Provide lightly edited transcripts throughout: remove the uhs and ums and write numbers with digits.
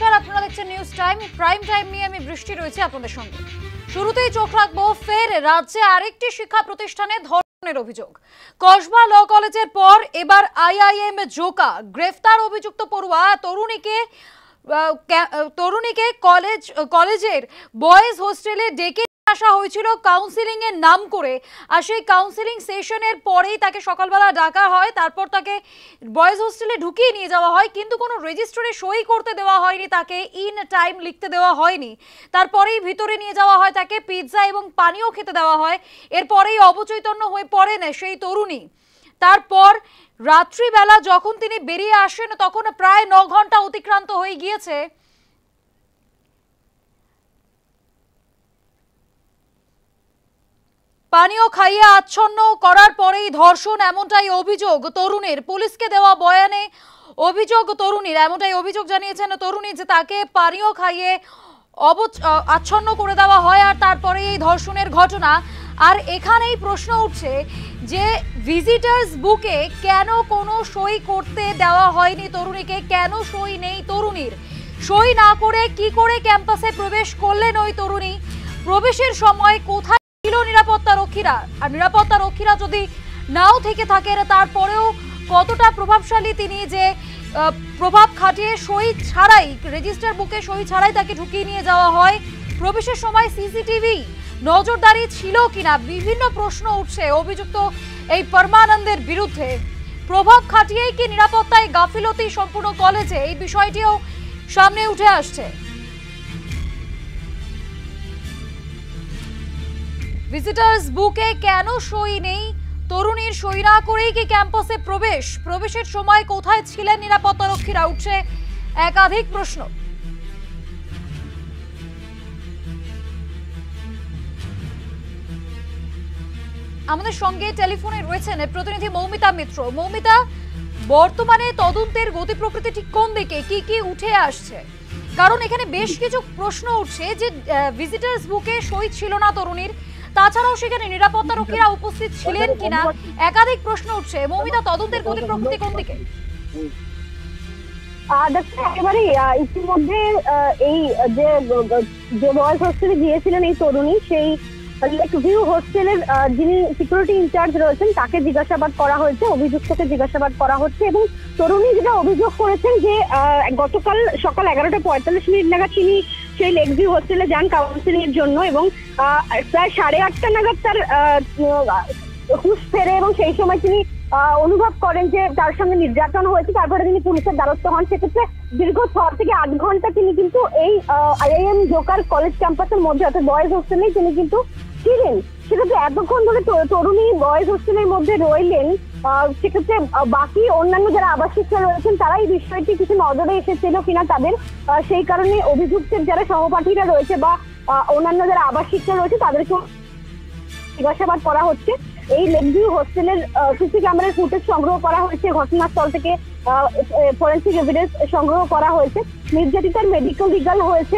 নমস্কার, আপনারা দেখছেন নিউজ টাইম। প্রাইম টাইম নিয়ে আমি বৃষ্টি রয়েছে আপনাদের সঙ্গে। শুরুতেই চোখ রাখবো ফের রাজ্যে আরেকটি শিক্ষা প্রতিষ্ঠানে ধর্ষণের অভিযোগ। কসবা ল কলেজের পর এবার আইআইএম জোকা গ্রেফতার অভিযুক্ত পড়ুয়া তরুণীকে কলেজের বয়েজ হোস্টেলে ডেকে আসা হয়েছিল কাউন্সিলিং এর নাম করে। আর সেই কাউন্সিলিং সেশনের পরেই তাকে সকালবেলা ডাকা হয়, তারপর তাকে বয়েজ হোস্টেলে ঢুকিয়ে নিয়ে যাওয়া হয়, কিন্তু কোনো রেজিস্টারে সই করতে দেওয়া হয়নি, তাকে ইন টাইম লিখতে দেওয়া হয়নি। তারপরেই ভিতরে নিয়ে যাওয়া হয়, তাকে পিৎজা এবং পানীয় খেতে দেওয়া হয়। এরপরেই অবচৈতন্য হয়ে পড়েন সেই তরুণী। তারপর রাত্রিবেলা যখন তিনি বেরিয়ে আসেন তখন প্রায় 9 ঘন্টা অতিক্রান্ত হয়ে গিয়েছে। পানীয় খাইয়ে আচ্ছন্ন করার পরেই ধর্ষণ, এমনটাই অভিযোগ তরুণীর। পুলিশকে দেওয়া বয়ানে অভিযোগ তরুণীর, এমনটাই অভিযোগ জানিয়েছেন তরুণী যে তাকে পানীয় খাইয়ে আচ্ছন্ন করে দেওয়া হয় আর তারপরে এই ধর্ষণের ঘটনা। আর এখানেই প্রশ্ন উঠছে যে ভিজিটার্স বুকে কেন কোনো সই করতে দেওয়া হয়নি তরুণীকে, কেন সই নেই তরুণীর? সই না করে কি করে ক্যাম্পাসে প্রবেশ করলেন ওই তরুণী? প্রবেশের সময় কোথায় ছিল নিরাপত্তা রক্ষীরা? আর নিরাপত্তা রক্ষীরা যদি নাও থেকে থাকেন তারপরেও কতটা প্রভাবশালী তিনি যে প্রভাব খাটিয়ে সই ছাড়াই, রেজিস্টার বুকে সই ছাড়াই তাকে ঢুকিয়ে নিয়ে যাওয়া হয়? প্রবেশের সময় সিসিটিভি নজরদারি ছিল কিনা? বিভিন্ন প্রশ্ন উঠছে অভিযুক্ত এই পরমানন্দের বিরুদ্ধে। প্রভাব খাটিয়েই কি নিরাপত্তায় গাফিলতি সম্পূর্ণ কলেজে? এই বিষয়টিও সামনে উঠে আসছে। ভিজিটার্স বুকে কেন সই নেই তরুণীর? সই না করেই কি ক্যাম্পাসে প্রবেশ? প্রবেশের সময় কোথায় ছিলেন নিরাপত্তা রক্ষীরা? উঠছে একাধিক প্রশ্ন। আমাদের সঙ্গে টেলিফোনে রয়েছেন প্রতিনিধি মৌমিতা মিত্র। মৌমিতা, বর্তমানে তদন্তের গতি প্রকৃতি ঠিক কোন দিকে, কি কি উঠে আসছে? কারণ এখানে বেশ কিছু প্রশ্ন উঠছে যে ভিজিটার্স বুকে সই ছিল না তরুণীর, তাছাড়াও সেখানে নিরাপত্তা রক্ষীরা উপস্থিত ছিলেন কিনা, একাধিক প্রশ্ন উঠছে। মৌমিতা, তদন্তের গতি প্রকৃতি কোন দিকে? একেবারে ইতিমধ্যে এই যে বয়েজ হোস্টেলে গিয়েছিলেন এই তরুণী, সেই লেক ভিউ হোস্টেলের যিনি সিকিউরিটি ইনচার্জ রয়েছেন তাকে জিজ্ঞাসাবাদ করা হয়েছে, অভিযুক্তকে জিজ্ঞাসাবাদ করা হচ্ছে। এবং তরুণী যেটা অভিযোগ করেছেন যে গতকাল সকাল 11:45 নাগাদ তিনি সেই লেক ভিউ হোস্টেলে যান কাউন্সিলিং এর জন্য, এবং প্রায় 8:30 নাগাদ তার হুঁশ ফেরে এবং সেই সময় তিনি অনুভব করেন যে তার সঙ্গে নির্যাতন হয়েছে। তারপরে তিনি পুলিশের দ্বারস্থ হন। সেক্ষেত্রে দীর্ঘ 6 থেকে 8 ঘন্টা তিনি কিন্তু এই আইআইএম জোকার কলেজ ক্যাম্পাসের মধ্যে অর্থাৎ বয়েজ হোস্টেলেই তিনি কিন্তু ছিলেন। সেক্ষেত্রে এতক্ষণ ধরে তরুণী বয়েজ হোস্টেলের মধ্যে রইলেন, সেক্ষেত্রে বাকি অন্যান্য যারা আবাসিকরা রয়েছেন তারা এই বিষয়টি কিছু নজরে এসেছিল কিনা তাদের, সেই কারণে অভিযুক্তের যারা সহপাঠীরা রয়েছে বা অন্যান্য যারা আবাসিকরা রয়েছে তাদেরকে জিজ্ঞাসাবাদ করা হচ্ছে। এই লেক ভিউ হোস্টেলের সিসি ক্যামেরার ফুটেজ সংগ্রহ করা হয়েছে, ঘটনাস্থল থেকে ফরেন্সিক এভিডেন্স সংগ্রহ করা হয়েছে, নির্যাতিতার মেডিকেল লিগাল হয়েছে,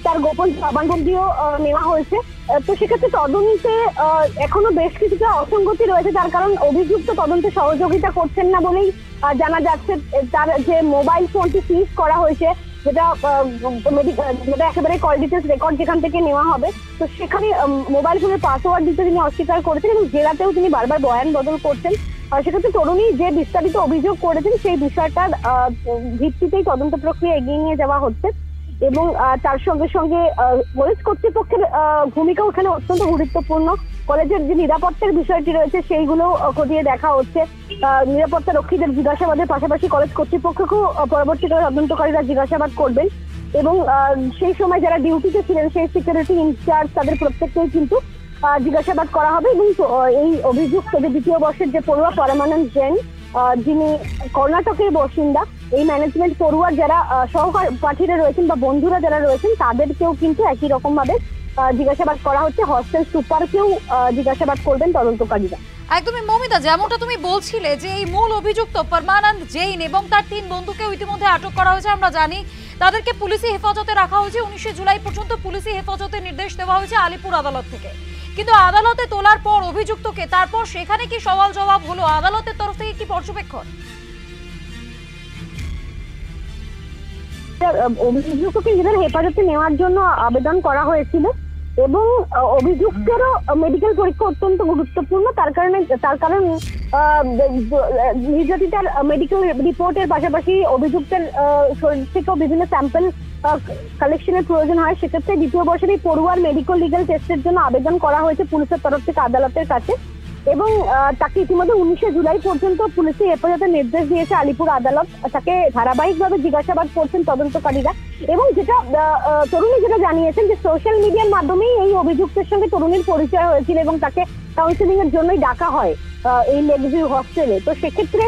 তার গোপন জবানবন্দিও নেওয়া হয়েছে। তো সেক্ষেত্রে তদন্তে এখনো বেশ কিছুটা অসঙ্গতি রয়েছে, তার কারণ অভিযুক্ত তদন্তে সহযোগিতা করছেন না বলেই জানা যাচ্ছে। তার যে মোবাইল ফোনটি সিজ করা হয়েছে, যেটা একেবারে কল ডিটেলস রেকর্ড যেখান থেকে নেওয়া হবে, তো সেখানে মোবাইল ফোনের পাসওয়ার্ড দিতে তিনি অস্বীকার করেছেন এবং জেরাতেও তিনি বারবার বয়ান বদল করছেন। সেক্ষেত্রে তরুণী যে বিস্তারিত অভিযোগ করেছেন সেই বিষয়টার ভিত্তিতেই তদন্ত প্রক্রিয়া এগিয়ে নিয়ে যাওয়া হচ্ছে। এবং তার সঙ্গে সঙ্গে কলেজ কর্তৃপক্ষের ভূমিকাও এখানে অত্যন্ত গুরুত্বপূর্ণ। কলেজের যে নিরাপত্তার বিষয়টি রয়েছে সেইগুলো খতিয়ে দেখা হচ্ছে। নিরাপত্তা রক্ষীদের জিজ্ঞাসাবাদের পাশাপাশি কলেজ কর্তৃপক্ষকেও পরবর্তীকালে তদন্তকারীরা জিজ্ঞাসাবাদ করবেন। এবং সেই সময় যারা ডিউটিতে ছিলেন সেই সিকিউরিটি ইনচার্জ তাদের প্রত্যেককেই কিন্তু জিজ্ঞাসাবাদ করা হবে। এবং এই অভিযুক্ত যে 2য় বর্ষের যে পড়ুয়া পরমানন্দ জৈন, যিনি কর্ণাটকের বাসিন্দা, এই ম্যানেজমেন্ট পড়ুয়ার যারা সহপাঠীরা রয়েছেন বা বন্ধুরা যারা রয়েছেন তাদেরকেও কিন্তু একই রকম ভাবে জিজ্ঞাসাবাদ করা হচ্ছে। হস্টেল সুপারকেও জিজ্ঞাসাবাদ করবেন তদন্তকারীরা। একদমই মৌমিতা, যেমনটা তুমি বলছিলে যে এই মূল অভিযুক্ত পরমানন্দ জৈন এবং তার 3 বন্ধুকেও ইতিমধ্যে আটক করা হয়েছে। আমরা জানি তাদেরকে পুলিশি হেফাজতে রাখা হয়েছে। 19 জুলাই পর্যন্ত পুলিশি হেফাজতে নির্দেশ দেওয়া হয়েছে আলিপুর আদালত থেকে। কিন্তু আদালতে তোলার পর অভিযুক্তকে তারপর সেখানে কি সওয়াল জবাব হলো? আদালতের তরফ থেকে কি পর্যবেক্ষণ? অভিযুক্তকে নিজেদের হেফাজতে নেওয়ার জন্য আবেদন করা হয়েছিল এবং অভিযুক্তেরও মেডিকেল পরীক্ষা অত্যন্ত গুরুত্বপূর্ণ। তার কারণ নির্যাতিতার মেডিকেল রিপোর্টের পাশাপাশি অভিযুক্তের শরীর থেকেও বিভিন্ন স্যাম্পল কালেকশনের প্রয়োজন হয়। সেক্ষেত্রে দ্বিতীয় বর্ষের এই পড়ুয়ার মেডিকেল লিগ্যাল টেস্টের জন্য আবেদন করা হয়েছে পুলিশের তরফ থেকে আদালতের কাছে এবং তাকে ইতিমধ্যে 19শে জুলাই পর্যন্ত পুলিশের হেফাজতের নির্দেশ দিয়েছে আলিপুর আদালত। তাকে ধারাবাহিকভাবে জিজ্ঞাসাবাদ করছেন তদন্তকারীরা এবং তরুণী যেটা জানিয়েছেন যে সোশ্যাল মিডিয়ার মাধ্যমেই এই অভিযুক্তের সঙ্গে তরুণীর পরিচয় হয়েছিল এবং তাকে কাউন্সিলিং এর জন্যই ডাকা হয় এই লেকভিউ হস্টেলে। তো সেক্ষেত্রে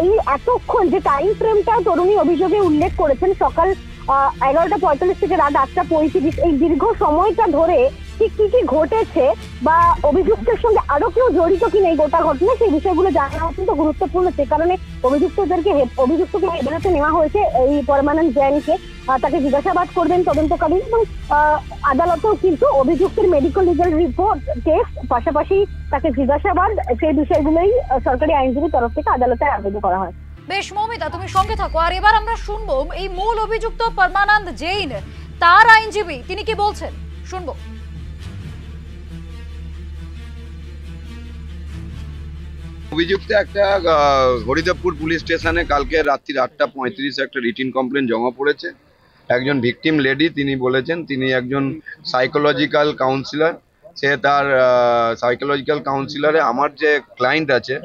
এই এতক্ষণ যে টাইম ফ্রেমটা তরুণী অভিযোগে উল্লেখ করেছেন, সকাল 11:45 থেকে রাত 8:35, এই দীর্ঘ সময়টা ধরে ঠিক কি কি ঘটেছে বা অভিযুক্তের সঙ্গে আরো কেউ জড়িত কিনা এই গোটা ঘটনা, সেই বিষয়গুলো জানা অত্যন্ত গুরুত্বপূর্ণ। সে কারণে অভিযুক্তকে হেফাজতে নেওয়া হয়েছে এই পার্মানেন্ট জেলকে। তাকে জিজ্ঞাসাবাদ করবেন তদন্তকারী এবং আদালতেও কিন্তু অভিযুক্তের মেডিকেল লিগ্যাল রিপোর্ট টেস্ট পাশাপাশি তাকে জিজ্ঞাসাবাদ, সেই বিষয়গুলোই সরকারি আইনজীবীর তরফ থেকে আদালতে আবেদন করা হয়। বেশ মৌমিতা, তুমি সঙ্গে থাকো। আর এবার আমরা শুনবো এই মূল অভিযুক্ত পরমানন্দ জৈন, তার আইনজীবী তিনি কি বলছেন, শুনবো। অভিযুক্ত একটা হরিদেবপুর পুলিশ স্টেশনে কালকে রাত্রি 8:35 একটা রিটিন কমপ্লেন জমা পড়েছে। একজন ভিকটিম লেডি, তিনি বলেছেন তিনি একজন সাইকোলজিক্যাল কাউন্সিলর। সে তার সাইকোলজিক্যাল কাউন্সিলরে আমার যে ক্লায়েন্ট আছে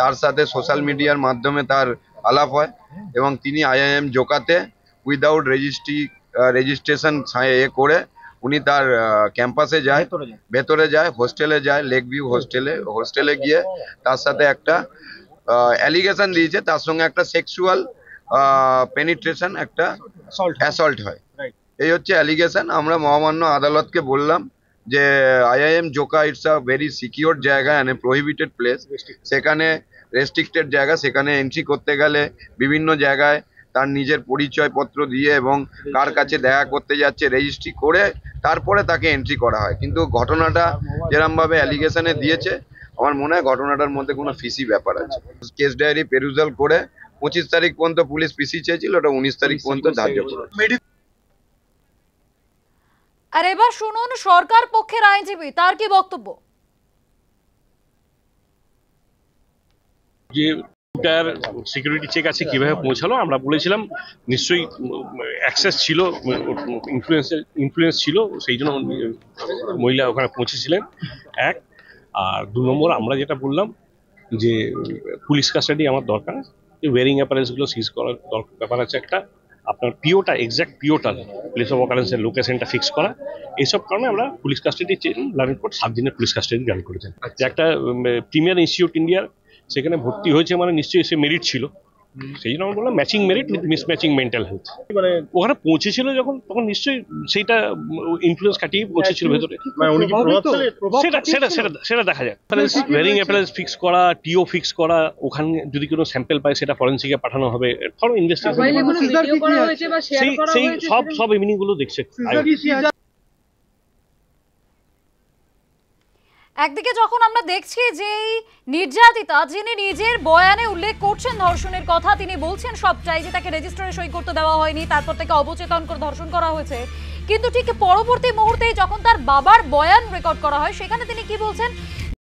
তার সাথে সোশ্যাল মিডিয়ার মাধ্যমে তার আলাপ হয় এবং তিনি IIM জোকাতে উইদাউট রেজিস্ট্রেশন করে উনি তার ক্যাম্পাসে যায়, ভেতরে যায়, হোস্টেলে যায়, লেকভিউ হোস্টেলে গিয়ে তার সাথে একটা অ্যালিগেশন দিয়েছে, তার সঙ্গে একটা সেক্সুয়াল পেনিট্রেশন, একটা অ্যাসল্ট হয়। এই হচ্ছে অ্যালিগেশন। আমরা মহামান্য আদালতকে বললাম যে IIM Joka it's a very secure জায়গা অ্যান্ড এ প্রহিবিটেড প্লেস। সেখানে রেস্ট্রিক্টেড জায়গা, সেখানে এন্ট্রি করতে গেলে বিভিন্ন জায়গায় তার নিজের পরিচয়পত্র দিয়ে এবং কার কাছে দেখা করতে যাচ্ছে রেজিস্ট্রি করে তারপরে তাকে এন্ট্রি করা হয়। কিন্তু ঘটনাটা যেরমভাবে অ্যালিগেশনে দিয়েছে, আমার মনে হয় ঘটনাটার মধ্যে কোনো ফিসি ব্যাপার আছে। কেস ডায়েরি পেরুজাল করে 25 তারিখ পর্যন্ত পুলিশ পিসি চেয়েছিল, ওটা 19 তারিখ পর্যন্ত ধার্য করে। আর এবার শুনুন সরকার পক্ষের আইনজীবী, তার কি বক্তব্য। যে সিকিউরিটি চেক আছে কিভাবে পৌঁছালো, আমরা বলেছিলাম নিশ্চয়ই অ্যাক্সেস ছিল, ইনফ্লুয়েন্স ছিল, সেই জন্য মহিলা ওখানে পৌঁছেছিলেন। এক আর 2 নম্বর আমরা যেটা বললাম যে পুলিশ কাস্টাডি আমার দরকার, ওয়ারিং অ্যাপারেলসগুলো সিজ করার ব্যাপার আছে একটা, আপনার পিওটা এক্স্যাক্ট পিওটা প্লেস অফ অকারেন্সের লোকেশনটা ফিক্স করা, এইসব কারণে আমরা পুলিশ কাস্টাডি লার্নের পর 7 দিনের পুলিশ কাস্টাডি জারি করেছেন। যে একটা প্রিমিয়ার ইনস্টিটিউট ইন্ডিয়ার সেখানে ভর্তি হয়েছে মানে নিশ্চয়ই সে মেরিট ছিল, সেই জন্য আমরা বললাম matching merit with মিসম্যাচিং mental health. মানে ওখানে পৌঁছেছিল যখন, তখন নিশ্চয়ই সেইটা ইনফ্লুয়েন্স কাটিয়ে পৌঁছেছিল ভেতরে, সেটা দেখা যায়। ওয়ারিং অ্যাপারেলস ফিক্স করা, টিও ফিক্স করা, ওখানে যদি কোনো স্যাম্পল পায় সেটা ফরেন্সিকে পাঠানো হবে, ফর ইনভেস্টিগেশন, সেই সব এমনিগুলো দেখছে। একদিকে যখন আমরা দেখছি যে এই নির্যাতিতা যিনি নিজের বয়ানে উল্লেখ করছেন ধর্ষণের কথা, তিনি বলছেন সবটাই, যে তাকে রেজিস্টারে সই করতে দেওয়া হয়নি, তারপর তাকে অবচেতন করে ধর্ষণ করা হয়েছে, কিন্তু ঠিক পরবর্তী মুহূর্তে যখন তার বাবার বয়ান রেকর্ড করা হয় সেখানে তিনি কি বলছেন,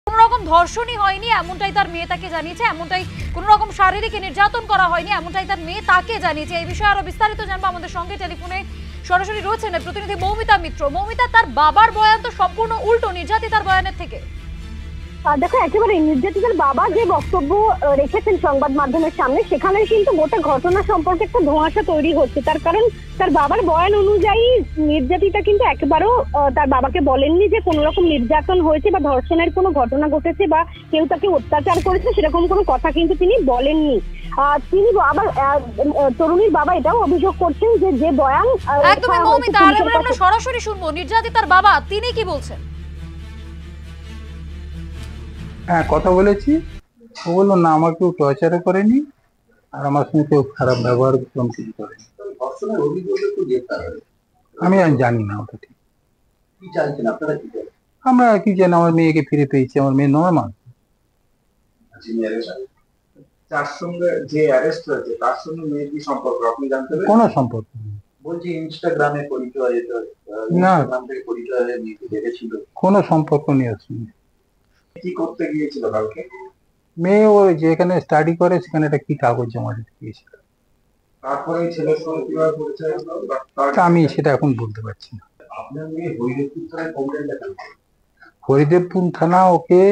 কোন রকম ধর্ষণই হয়নি এমনটাই তার মেয়ে তাকে জানিয়েছে, এমনটাই কোন রকম শারীরিক নির্যাতন করা হয়নি এমনটাই তার মেয়ে তাকে জানিয়েছে। এই বিষয়ে আরো বিস্তারিত জানবো। আমাদের সঙ্গে টেলিফোনে সরাসরি রয়েছেন প্রতিনিধি মৌমিতা মিত্র। মৌমিতা, তার বাবার বয়ান তো সম্পূর্ণ উল্টো নির্যাতিতার বয়ানের থেকে। দেখো, একেবারে নির্যাতিতার বাবা যে বক্তব্য রেখেছেন সংবাদ মাধ্যমের সামনে, সেখানে কিন্তু গোটা ঘটনা সম্পর্কে একটা ধোঁয়াশা তৈরি হচ্ছে। তার কারণ তার বাবার বয়ান অনুযায়ী নির্যাতিতা কিন্তু একবারও তার বাবাকে বলেননি যে কোনো রকম নির্যাতন হয়েছে বা ধর্ষণের কোনো ঘটনা ঘটেছে বা কেউ তাকে অত্যাচার করেছে, সেরকম কোনো কথা কিন্তু তিনি বলেননি। তিনি আবার তরুণীর বাবা এটাও অভিযোগ করছেন যে বয়ান একদমই মৌমিতা, আমরা সরাসরি শুনবো নির্যাতিতার বাবা তিনি কি বলছেন। হ্যাঁ, কথা বলেছি। ও বললো না, আমার কেউ টর্চারও করেনি আর আমার সঙ্গে কেউ খারাপ ব্যবহার কিছু করেনি। আমি জানি না ওটা ঠিক। আমরা কি জানি, আমার মেয়েকে ফিরে পেয়েছি, আমার মেয়ে নর্মাল। তার সঙ্গে যে অ্যারেস্ট হয়েছে তার সঙ্গে মেয়ের কি সম্পর্ক আপনি জানতে পারেন? কোনো সম্পর্ক নেই। বলছি ইনস্টাগ্রামে পরিচয়, না, ইনস্টাগ্রাম থেকে পরিচয় নিতে দেখেছিল, কোনো সম্পর্ক নেই ওর সঙ্গে। কি করতে গিয়েছিল কালকে? মেয়ে ও যেখানে স্টাডি করে সেখানে একটা কি কাগজ জমা দিতে গিয়েছিল। তারপরে এই ছেলের সঙ্গে কিভাবে পরিচয় হলো? তা আমি সেটা এখন বলতে পারছি না। আপনার মেয়ে হরিদেবপুর থানায় কমপ্লেন লেখেন? হরিদেবপুর থানা ওকে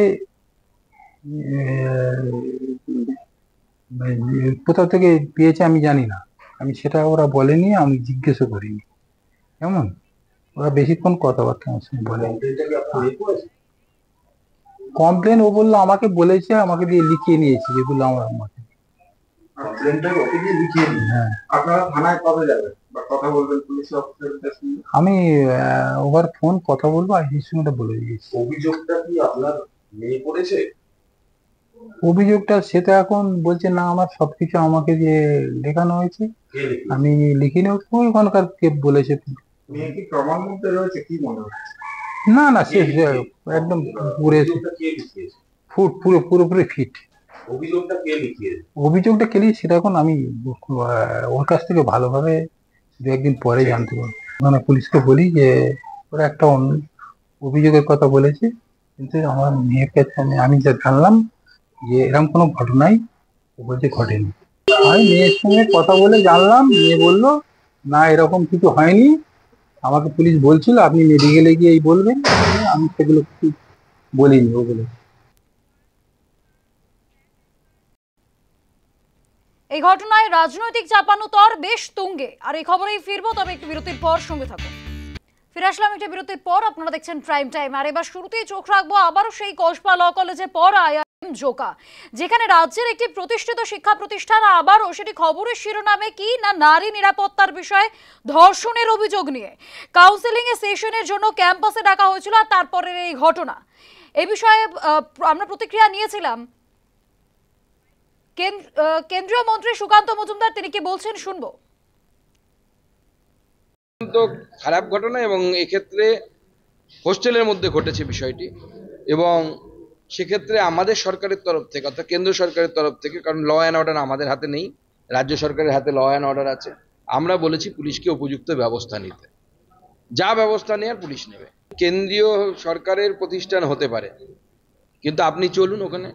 কোথা থেকে পেয়েছে আমি জানি না, আমি সেটা ওরা বলেনি, আমি জিজ্ঞেসও করিনি। কেমন ওরা বেশিক্ষণ কথাবার্তা আমার সঙ্গে বলে। কমপ্লেনটা কি আপনি করেছেন? কমপ্লেন ও বললো আমাকে বলেছে, আমাকে দিয়ে লিখিয়ে নিয়েছে যেগুলো আমার আমাকে। কমপ্লেনটা ওকে দিয়ে লিখিয়ে দিন। হ্যাঁ, আপনারা থানায় কবে যাবেন বা কথা বলবেন পুলিশ অফিসারদের সঙ্গে? আমি ওভার ফোন কথা বলবো, আইসির সঙ্গে বলে দিয়েছি। অভিযোগটা কি আপনার মেয়ে করেছে? অভিযোগটা সেটা এখন বলছে না, আমার সবকিছু আমাকে দিয়ে লেখানো হয়েছে, কে লিখেছে? আমি লিখিনি। ওখানকার কে বলেছে। মেয়ে কি প্রমাণ মধ্যে রয়েছে কি মনে হচ্ছে? না না, সে একদম পুরে অভিযোগটা কে লিখিয়েছে? পুরোপুরি ফিট। অভিযোগটা কে লিখিয়েছে? অভিযোগটা কেলি সেটা এখন আমি ওর কাছ থেকে ভালোভাবে দু একদিন পরে জানতে পারবো। মানে পুলিশকে বলি যে ওরা একটা অভিযোগের কথা বলেছে, কিন্তু আমার মেয়ের কাছে আমি যা জানলাম যে এরকম কোনো ঘটনাই ও বলছে ঘটেনি। আমি মেয়ের সঙ্গে কথা বলে জানলাম, মেয়ে বললো না এরকম কিছু হয়নি, আমাকে পুলিশ বলছিল আপনি মেডিকেলে গিয়ে বলবেন, আমি সেগুলো কিছু বলিনি ওগুলো। এই ঘটনায় রাজনৈতিক চাপানোতর বেশ তুঙ্গে। আর এই খবরেই ফিরবো, তবে একটু বিরতির পর সঙ্গে থাকুন। ফিরে আসলাম একটা বিরতির পর, আপনারা দেখছেন প্রাইম টাইম। আর এবার শুরুতেই চোখ রাখবো আবারও সেই কসবা ল কলেজে পড়া IIM জোকা, যেখানে রাজ্যের একটি প্রতিষ্ঠিত শিক্ষা প্রতিষ্ঠান আবারও সেটি খবরের শিরোনামে কি না নারী নিরাপত্তার বিষয়ে ধর্ষণের অভিযোগ নিয়ে কাউন্সেলিং এ সেশনের জন্য ক্যাম্পাসে ডাকা হয়েছিল, আর তারপরের এই ঘটনা। এই বিষয়ে আমরা প্রতিক্রিয়া নিয়েছিলাম কেন্দ্রীয় মন্ত্রী সুকান্ত মজুমদার, তিনি কি বলছেন শুনবো। তো খারাপ ঘটনা, এবং এক্ষেত্রে হোস্টেলের মধ্যে ঘটেছে বিষয়টি, এবং সেক্ষেত্রে আমাদের সরকারের তরফ থেকে অর্থাৎ কেন্দ্র সরকারের তরফ থেকে, কারণ ল অ্যান্ড অর্ডার আমাদের হাতে নেই, রাজ্য সরকারের হাতে ল অ্যান্ড অর্ডার আছে, আমরা বলেছি পুলিশকে উপযুক্ত ব্যবস্থা নিতে, যা ব্যবস্থা নেওয়ার পুলিশ নেবে। কেন্দ্রীয় সরকারের প্রতিষ্ঠান হতে পারে, কিন্তু আপনি চলুন ওখানে,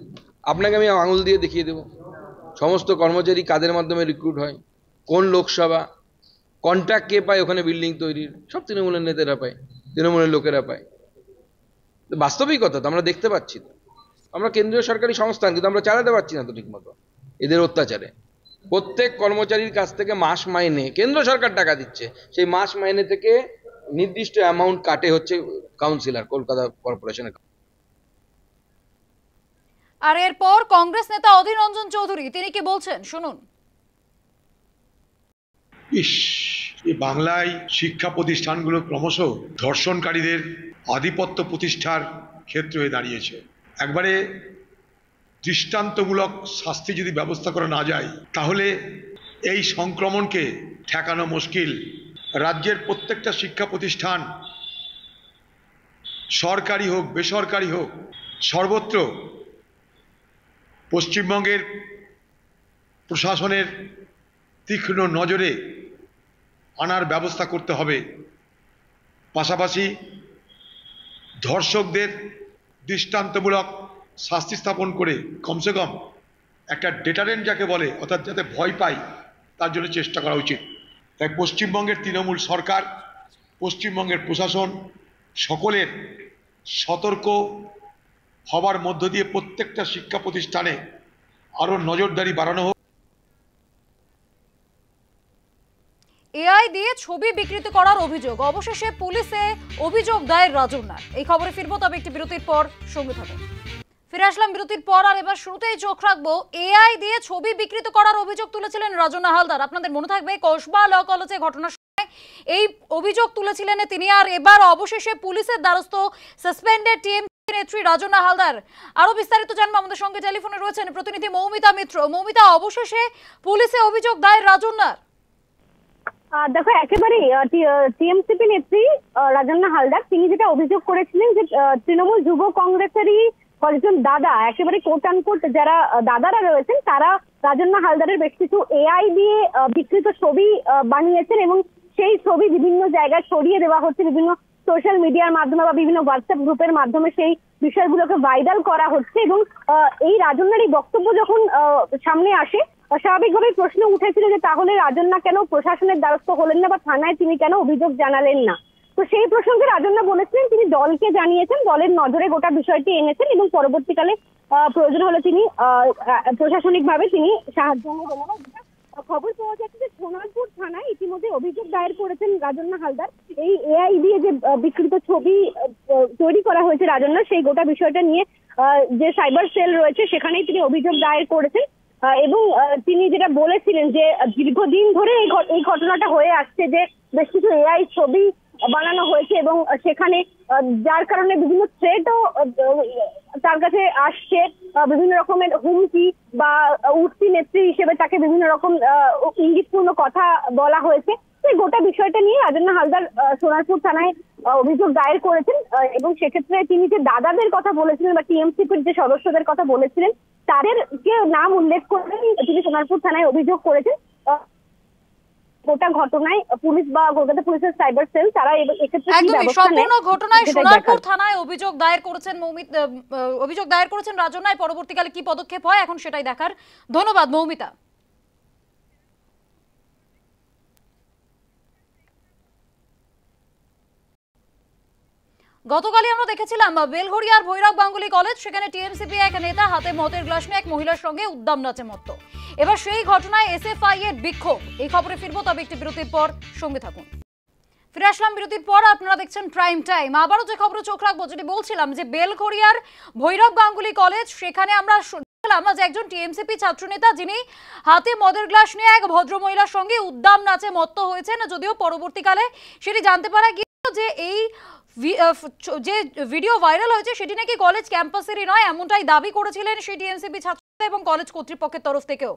আপনাকে আমি আঙুল দিয়ে দেখিয়ে দেবো সমস্ত কর্মচারী কাদের মাধ্যমে রিক্রুট হয়, কোন লোকসভা কন্ট্রাক্ট কে পায় ওখানে বিল্ডিং তৈরির, সব তৃণমূলের নেতারা পায়, তৃণমূলের লোকেরা পায়। বাস্তবিক কথা তো আমরা দেখতে পাচ্ছি, তো আমরা কেন্দ্রীয় সরকারি সংস্থান, কিন্তু আমরা চালাতে পারছি না তো ঠিক মতো এদের অত্যাচারে। প্রত্যেক কর্মচারীর কাছ থেকে মাস মাইনে কেন্দ্র সরকার টাকা দিচ্ছে, সেই মাস মাইনে থেকে নির্দিষ্ট অ্যামাউন্ট কাটে হচ্ছে কাউন্সিলর, কলকাতা কর্পোরেশনের। আর এরপর কংগ্রেস নেতা অধীর রঞ্জন চৌধুরী, তিনি কি বলছেন শুনুন। এই বাংলায় শিক্ষা প্রতিষ্ঠানগুলো ক্রমশ ধর্ষণকারীদের আধিপত্য প্রতিষ্ঠার ক্ষেত্র হয়ে দাঁড়িয়েছে। একবারে দৃষ্টান্তমূলক শাস্তি যদি ব্যবস্থা করা না যায়, তাহলে এই সংক্রমণকে ঠেকানো মুশকিল। রাজ্যের প্রত্যেকটা শিক্ষা প্রতিষ্ঠান, সরকারি হোক বেসরকারি হোক, সর্বত্র পশ্চিমবঙ্গের প্রশাসনের তীক্ষ্ণ নজরে আনার ব্যবস্থা করতে হবে। পাশাপাশি ধর্ষকদের দৃষ্টান্তমূলক শাস্তি স্থাপন করে কমসে কম একটা ডেটারেন্ট যাকে বলে, অর্থাৎ যাতে ভয় পায়, তার জন্য চেষ্টা করা উচিত। তাই পশ্চিমবঙ্গের তৃণমূল সরকার, পশ্চিমবঙ্গের প্রশাসন সকলের সতর্ক হবার মধ্য দিয়ে প্রত্যেকটা শিক্ষা প্রতিষ্ঠানে আরও নজরদারি বাড়ানো হোক। এআই দিয়ে ছবি বিকৃত করার অভিযোগ, অবশেষে পুলিশে অভিযোগ দায়ের রাজন্যার। এই খবরে ফিরবো, তবে একটি বিরতির পর সঙ্গে থাকুন। ফিরে আসলাম বিরতির পর, আর এবার শুরুতেই চোখ রাখবো এআই দিয়ে ছবি বিকৃত করার অভিযোগ তুলেছিলেন রাজন্না হালদার। আপনাদের মনে থাকবে কসবা ল কলেজে ঘটনার সময় এই অভিযোগ তুলেছিলেন তিনি, আর এবার অবশেষে পুলিশের দ্বারস্থ সাসপেন্ডেড টিএমসি নেত্রী রাজন্না হালদার। আরো বিস্তারিত জানবো, আমাদের সঙ্গে টেলিফোনে রয়েছেন প্রতিনিধি মৌমিতা মিত্র। মৌমিতা, অবশেষে পুলিশে অভিযোগ দায়ের রাজন্নার। দেখো, একেবারেই টিএমসিপি নেত্রী রাজন্না হালদার তিনি যেটা অভিযোগ করেছিলেন যে তৃণমূল যুব কংগ্রেসেরই কয়েকজন দাদা, একেবারে কোট আনকোট যারা দাদারা রয়েছেন, তারা রাজন্না হালদারের বেশ কিছু এআই দিয়ে বিকৃত ছবি বানিয়েছেন, এবং সেই ছবি বিভিন্ন জায়গায় ছড়িয়ে দেওয়া হচ্ছে, বিভিন্ন সোশ্যাল মিডিয়ার মাধ্যমে বা বিভিন্ন হোয়াটসঅ্যাপ গ্রুপের মাধ্যমে সেই বিষয়গুলোকে ভাইরাল করা হচ্ছে। এবং এই রাজন্যার এই বক্তব্য যখন সামনে আসে, স্বাভাবিকভাবে প্রশ্ন উঠেছিল যে তাহলে রাজন্যা কেন প্রশাসনের দ্বারস্থ হলেন না বা থানায় তিনি কেন অভিযোগ জানালেন না। তো সেই প্রসঙ্গে রাজন্যা বলেছিলেন তিনি দলকে জানিয়েছেন, দলের নজরে গোটা বিষয়টি এনেছেন এবং পরবর্তীকালে প্রয়োজন হলে তিনি প্রশাসনিকভাবে তিনি সাহায্য নেবেন। খবর পাওয়া যাচ্ছে যে সোনারপুর থানায় ইতিমধ্যে অভিযোগ দায়ের করেছেন রাজন্যা হালদার। এই এআই দিয়ে যে বিকৃত ছবি তৈরি করা হয়েছে রাজন্যা, সেই গোটা বিষয়টা নিয়ে যে সাইবার সেল রয়েছে সেখানেই তিনি অভিযোগ দায়ের করেছেন। এবং তিনি যেটা বলেছিলেন যে দীর্ঘদিন ধরে এই ঘটনাটা হয়ে আসছে যে বেশ কিছু এআই ছবি বানানো হয়েছে এবং সেখানে যার কারণে বিভিন্ন থ্রেটও তার কাছে আসছে, বিভিন্ন রকমের হুমকি বা উঠতি নেত্রী হিসেবে তাকে বিভিন্ন রকম ইঙ্গিতপূর্ণ কথা বলা হয়েছে। এই গোটা বিষয়টা নিয়ে রাজন্যা হালদার সোনারপুর থানায় অভিযোগ দায়ের করেছেন এবং সেক্ষেত্রে তিনি যে দাদাদের কথা বলেছিলেন বা টিএমসিপির যে সদস্যদের কথা বলেছিলেন তাদেরকে নাম উল্লেখ করে তিনি সোনারপুর থানায় অভিযোগ করেছেন। গোটা ঘটনায় পুলিশ বা কলকাতা পুলিশের সাইবার সেল তারা এক্ষেত্রে সম্পূর্ণ ঘটনায় সোনারপুর থানায় অভিযোগ দায়ের করেছেন অভিযোগ দায়ের করেছেন রাজন্যায়। পরবর্তীকালে কি পদক্ষেপ হয় এখন সেটাই দেখার। ধন্যবাদ মৌমিতা। গতকালই আমরা দেখেছিলাম বেলঘড়িয়ার ভৈরব গাঙ্গুলি কলেজ, সেখানে টিএমসিপি এক নেতা হাতে মদের গ্লাস নিয়ে এক মহিলার সঙ্গে উদ্দাম নাচে মত্ত। এবার সেই ঘটনায় এসএফআই এর বিক্ষোভ। এই খবরে ফিরবো, তবে একটি বিরতির পর সঙ্গে থাকুন। ফিরে আসলাম বিরতির পর, আপনারা দেখছেন প্রাইম টাইম। আবারও যে খবরে চোখ রাখবো, যেটি বলছিলাম যে বেলঘড়িয়ার ভৈরব গাঙ্গুলি কলেজ, সেখানে আমরা যে একজন টিএমসিপি ছাত্রনেতা যিনি হাতে মদের গ্লাস নিয়ে এক ভদ্র মহিলার সঙ্গে উদ্দাম নাচে মত্ত হয়েছেন। যদিও পরবর্তীকালে সেটি জানতে পারা গিয়েছিল যে এই যে ভিডিও ভাইরাল হয়েছে সেটি নাকি কলেজ ক্যাম্পাসেরই নয়, এমনটাই দাবি করেছিলেন সেই টিএমসিপি ছাত্র এবং কলেজ কর্তৃপক্ষের তরফ থেকেও।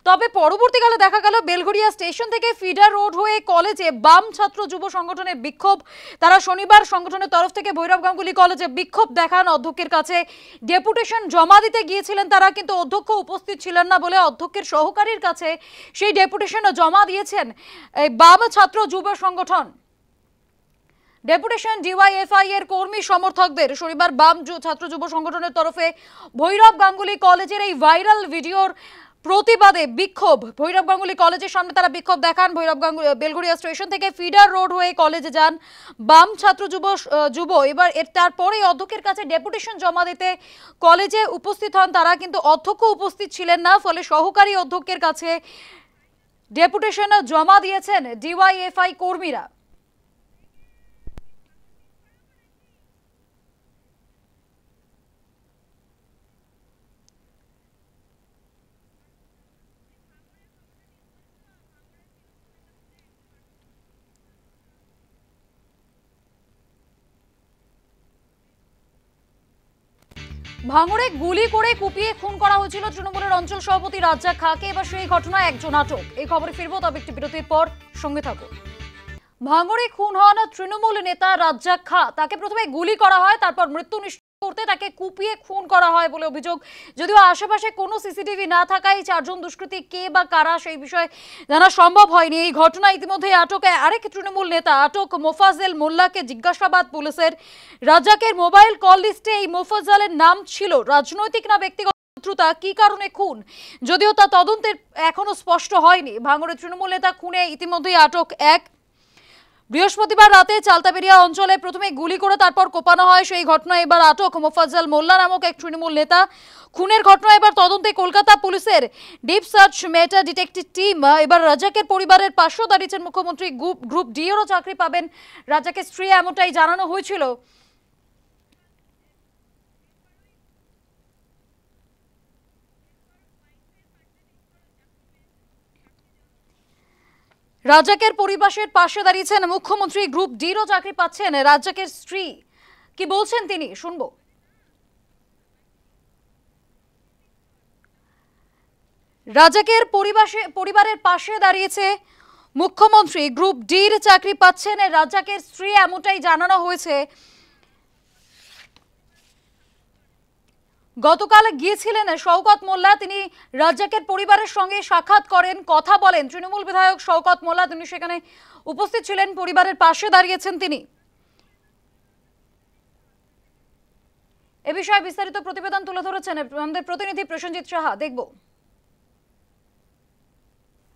তবে পরবর্তীকালে দেখা গেল বেলঘড়িয়া স্টেশন থেকে ফিডার রোড হয়ে কলেজে বাম ছাত্র যুব সংগঠনের বিক্ষোভ। তারা শনিবার সংগঠনের তরফ থেকে ভৈরব গাঙ্গুলি কলেজে বিক্ষোভ দেখান, অধ্যক্ষের কাছে ডেপুটেশন জমা দিতে গিয়েছিলেন তারা, কিন্তু অধ্যক্ষ উপস্থিত ছিলেন না বলে অধ্যক্ষের সহকারীর কাছে সেই ডেপুটেশন জমা দিয়েছেন এই বাম ছাত্র যুব সংগঠন। ডেপুটেশন ডিওয়াইএফআই এর কর্মী সমর্থকদের শনিবার বাম ছাত্র যুব সংগঠনের তরফে ভৈরব গাঙ্গুলি কলেজের এই ভাইরাল ভিডিওর প্রতিবাদে বিক্ষোভ। ভৈরব গাঙ্গুলি কলেজের সামনে তারা বিক্ষোভ দেখান। বেলঘড়িয়া স্টেশন থেকে ফিডার রোড হয়ে কলেজে যান বাম ছাত্র যুব। এবার তারপরেই অধ্যক্ষের কাছে ডেপুটেশন জমা দিতে কলেজে উপস্থিত হন তারা, কিন্তু অধ্যক্ষ উপস্থিত ছিলেন না, ফলে সহকারী অধ্যক্ষের কাছে ডেপুটেশন জমা দিয়েছেন ডিওয়াইএফআই কর্মীরা। ভাঙড়ে গুলি করে কুপিয়ে খুন করা হয়েছিল তৃণমূলের অঞ্চল সভাপতি রাজ্জাক খাঁকে। এবার সেই ঘটনায় একজন আটক। এই খবরে ফিরবো, তবে একটি বিরতির পর সঙ্গে থাকুন। ভাঙড়ে খুন হন তৃণমূল নেতা রাজ্জাক খাঁ। তাকে প্রথমে গুলি করা হয়, তারপর মৃত্যু নিশ্চিত করতে তাকে কুপিয়ে খুন করা হয় বলে অভিযোগ। যদিও আশেপাশে কোনো সিসিটিভি না থাকায় চারজন দুষ্কৃতী কে বা কারা সেই বিষয়ে জানা সম্ভব হয়নি। এই ঘটনায় ইতিমধ্যে আটক আরেক তৃণমূল নেতা আটক মোফাজ্জল মোল্লাকে জিজ্ঞাসাবাদ পুলিশের। রাজ্জাকের মোবাইল কল লিস্টে এই মোফাজ্জলের নাম ছিল, রাজনৈতিক না ব্যক্তিগত শত্রুতা, কি কারণে খুন যদিও তা তদন্তের এখনো স্পষ্ট হয়নি। ভাঙড়ের তৃণমূল নেতা খুনে ইতিমধ্যেই আটক এক। বৃহস্পতিবার রাতে চালতাবেরিয়া অঞ্চলে প্রথমে গুলি করে তারপর কোপানো হয়, সেই ঘটনায় এবার আটক মোফাজ্জল মোল্লা নামক এক তৃণমূল নেতা। খুনের ঘটনা এবার তদন্তে কলকাতা পুলিশের ডিপ সার্চ মেটা ডিটেকটিভ টিম। এবার রাজ্জাকের পরিবারের পাশেও দাঁড়িয়েছেন মুখ্যমন্ত্রী। গ্রুপ ডি এরও চাকরি পাবেন রাজ্জাকের স্ত্রী, এমনটাই জানানো হয়েছিল। রাজ্জাকের পরিবারের পাশে দাঁড়িয়েছেন মুখ্যমন্ত্রী। গ্রুপ ডিরও চাকরি পাচ্ছেন রাজ্জাকের স্ত্রী। কি বলছেন তিনি, শুনবো। রাজ্জাকের পরিবারের পাশে দাঁড়িয়েছে মুখ্যমন্ত্রী। গ্রুপ ডির চাকরি পাচ্ছেন রাজ্জাকের স্ত্রী, এমনটাই জানানো হয়েছে। গতকাল গিয়েছিলেন শওকত মোল্লা, তিনি রাজ্জাকের পরিবারের সঙ্গে সাক্ষাৎ করেন, কথা বলেন। তৃণমূল বিধায়ক শওকত মোল্লা তিনি সেখানে উপস্থিত ছিলেন, পরিবারের পাশে দাঁড়িয়েছেন তিনি। এ বিষয়ে বিস্তারিত প্রতিবেদন তুলে ধরেছেন আমাদের প্রতিনিধি প্রসেনজিৎ সাহা। দেখব।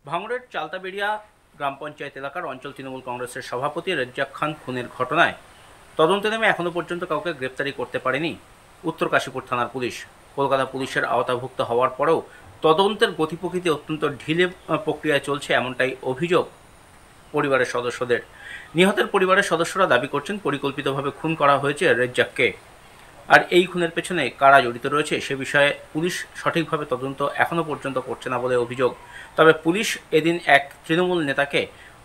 ভাঙড়ের চালতাবেড়িয়া গ্রাম পঞ্চায়েত এলাকার অঞ্চল তৃণমূল কংগ্রেসের সভাপতি রেজ্জাক খান খুনের ঘটনায় তদন্তে নেমে এখনো পর্যন্ত কাউকে গ্রেপ্তারি করতে পারেনি উত্তর কাশীপুর থানার পুলিশ। কলকাতা পুলিশের আওতাভুক্ত হওয়ার পরেও তদন্তের গতিপ্রকৃতি অত্যন্ত ঢিলে প্রক্রিয়ায় চলছে, এমনটাই অভিযোগ পরিবারের সদস্যদের। নিহতের পরিবারের সদস্যরা দাবি করছেন পরিকল্পিতভাবে খুন করা হয়েছে রেজ্জাককে। আর এই খুনের পেছনে কারা জড়িত রয়েছে সে বিষয়ে পুলিশ সঠিকভাবে তদন্ত এখনো পর্যন্ত করছে না বলে অভিযোগ। তবে পুলিশ এদিন এক তৃণমূল নেতাকে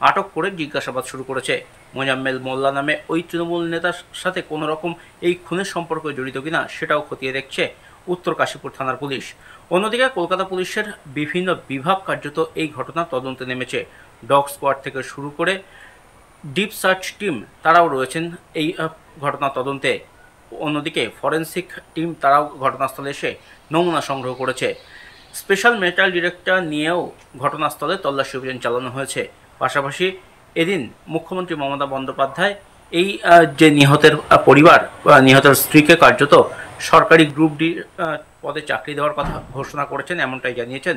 আটক করে জিজ্ঞাসাবাদ শুরু করেছে। মোজাম্মেল মোল্লা নামে ওই তৃণমূল নেতার সাথে কোনো রকম এই খুনের সম্পর্ক জড়িত কিনা সেটাও খতিয়ে দেখছে উত্তর কাশীপুর থানার পুলিশ। অন্যদিকে কলকাতা পুলিশের বিভিন্ন বিভাগ কার্যত এই ঘটনা তদন্তে নেমেছে। ডগ স্কোয়াড থেকে শুরু করে ডিপ সার্চ টিম তারাও রয়েছেন এই ঘটনা তদন্তে। অন্যদিকে ফরেনসিক টিম তারাও ঘটনাস্থলে এসে নমুনা সংগ্রহ করেছে। স্পেশাল মেটাল ডিটেক্টর নিয়েও ঘটনাস্থলে তল্লাশি অভিযান চালানো হয়েছে। পাশাপাশি এদিন মুখ্যমন্ত্রী মমতা বন্দ্যোপাধ্যায় এই যে নিহতের পরিবার, নিহতের স্ত্রীকে কার্যত সরকারি গ্রুপ ডি পদে চাকরি দেওয়ার কথা ঘোষণা করেছেন, এমনটাই জানিয়েছেন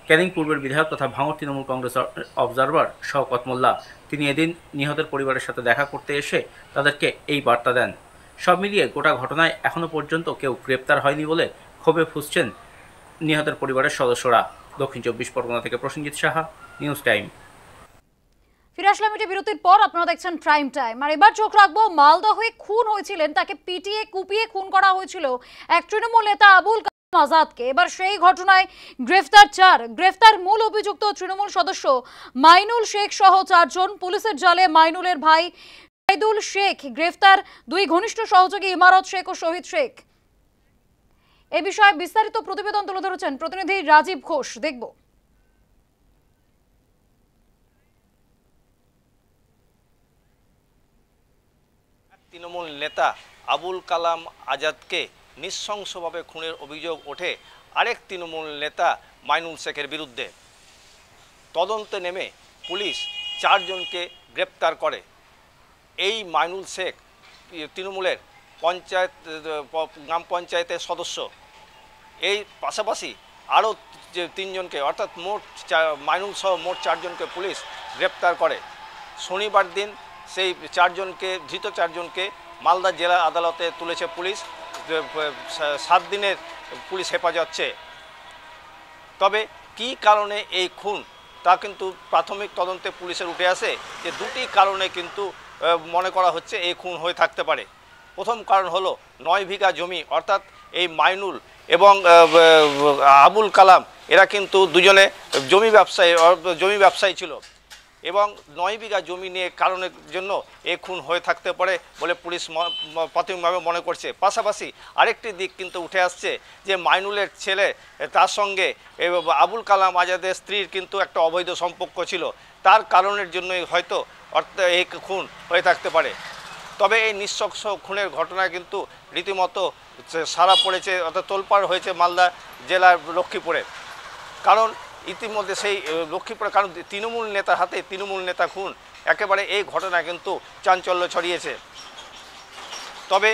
ক্যানিং পূর্বের বিধায়ক তথা ভাঙড় তৃণমূল কংগ্রেস অবজারভার শওকত মোল্লা। তিনি এদিন নিহতের পরিবারের সাথে দেখা করতে এসে তাদেরকে এই বার্তা দেন। সব মিলিয়ে গোটা ঘটনায় এখনও পর্যন্ত কেউ গ্রেপ্তার হয়নি বলে ক্ষোভে ফুঁসছেন নিহতের পরিবারের সদস্যরা। দক্ষিণ 24 পরগনা থেকে প্রসেনজিৎ সাহা, নিউজ টাইম। ফিরে আসলাম এটি বিরতির পর, আপনারা দেখছেন প্রাইম টাইম। আর এবার চোখ রাখবো মালদহে খুন হয়েছিলেন, তাকে পিটিয়ে কুপিয়ে খুন করা হয়েছিল এক তৃণমূল নেতা আবুল কালাম আজাদকে। এবার সেই ঘটনায় গ্রেফতার 4। গ্রেফতার মূল অভিযুক্ত তৃণমূল সদস্য মাইনুল শেখ সহ 4 জন। পুলিশের জালে মাইনুলের ভাই শাহিদুল শেখ গ্রেফতার, 2 ঘনিষ্ঠ সহযোগী ইমারত শেখ ও শহীদ শেখ। এ বিষয়ে বিস্তারিত প্রতিবেদন তুলে ধরেছেন প্রতিনিধি রাজীব ঘোষ। দেখব। তৃণমূল নেতা আবুল কালাম আজাদকে নৃশংসভাবে খুনের অভিযোগ ওঠে আরেক তৃণমূল নেতা মাইনুল শেখের বিরুদ্ধে। তদন্তে নেমে পুলিশ 4 জনকে গ্রেপ্তার করে। এই মাইনুল শেখ তৃণমূলের গ্রাম পঞ্চায়েতের সদস্য। এই পাশাপাশি আরও 3 জনকে অর্থাৎ মাইনুল সহ মোট 4 জনকে পুলিশ গ্রেপ্তার করে। শনিবার দিন সেই 4 জনকে ধৃত 4 জনকে মালদা জেলা আদালতে তুলেছে পুলিশ। 7 দিনের পুলিশ হেফাজত চেয়ে। তবে কী কারণে এই খুন তা কিন্তু প্রাথমিক তদন্তে পুলিশের উঠে আসে যে 2টি কারণে কিন্তু মনে করা হচ্ছে এই খুন হয়ে থাকতে পারে। প্রথম কারণ হলো 9 বিঘা জমি, অর্থাৎ এই মাইনুল এবং আবুল কালাম এরা কিন্তু দুজনে জমি ব্যবসায়ী ছিল এবং 9 বিঘা জমি নিয়ে কারণের জন্য এই খুন হয়ে থাকতে পারে বলে পুলিশ প্রাথমিকভাবে মনে করছে। পাশাপাশি আরেকটি দিক কিন্তু উঠে আসছে যে মাইনুলের ছেলে তার সঙ্গে আবুল কালাম আজাদের স্ত্রীর কিন্তু একটা অবৈধ সম্পর্ক ছিল, তার কারণের জন্যই হয়তো এই খুন হয়ে থাকতে পারে। তবে এই নৃশংস খুনের ঘটনায় কিন্তু রীতিমতো সাড়া পড়েছে, অর্থাৎ তোলপাড় হয়েছে মালদা জেলার লক্ষ্মীপুরে। কারণ ইতিমধ্যে সেই লক্ষ্মীপুরে কারণ তৃণমূল নেতার হাতে তৃণমূল নেতা খুন, একেবারে এই ঘটনায় কিন্তু চাঞ্চল্য ছড়িয়েছে। তবে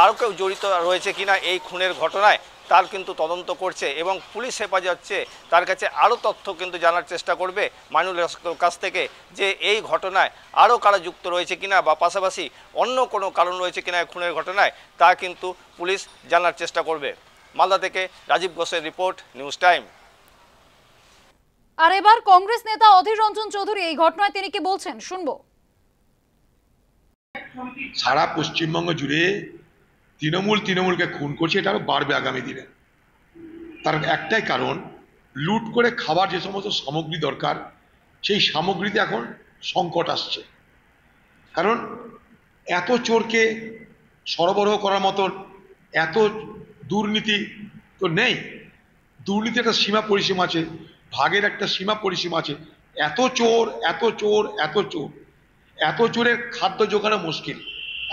আরও কেউ জড়িত রয়েছে কিনা এই খুনের ঘটনায় তার কিন্তু তদন্ত করছে এবং পুলিশ হেফাজত চেয়ে তার কাছে আরও তথ্য কিন্তু জানার চেষ্টা করবে মাইনুলের কাছ থেকে যে এই ঘটনায় আরও কারা যুক্ত রয়েছে কিনা বা পাশাপাশি অন্য কোনো কারণ রয়েছে কিনা খুনের ঘটনায় তা কিন্তু পুলিশ জানার চেষ্টা করবে। মালদা থেকে রাজীব ঘোষের রিপোর্ট, নিউজ টাইম। আর এবার কংগ্রেস নেতা অধীর রঞ্জন চৌধুরী এই ঘটনায় তিনি কি বলছেন শুনবো। সারা পশ্চিমবঙ্গ জুড়ে তৃণমূলকে খুন করছে, এটা আরো বাড়বে আগামী দিনে। তার একটাই কারণ, লুট করে খাবার যে সমস্ত সামগ্রী দরকার সেই সামগ্রীতে এখন সংকট আসছে। কারণ এত চোরকে সরবরাহ করার মতন এত দুর্নীতি তো নেই। দুর্নীতি একটা সীমা পরিসীমা আছে, ভাগের একটা সীমা পরিসীমা আছে। এত চোর এত চোর এত চোর এত চোরের খাদ্য জোগানো মুশকিল।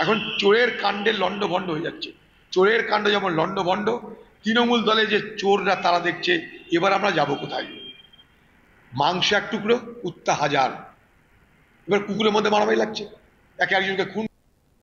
এখন চোরের কাণ্ডে লণ্ডভণ্ড হয়ে যাচ্ছে। চোরের কাণ্ড যেমন লণ্ডভণ্ড, তৃণমূল দলে যে চোররা তারা দেখছে এবার আমরা যাব কোথায়। মাংস এক টুকরো, কুত্তা হাজার। এবার কুকুরের মধ্যে মারামারি লাগছে, একে একজনকে খুন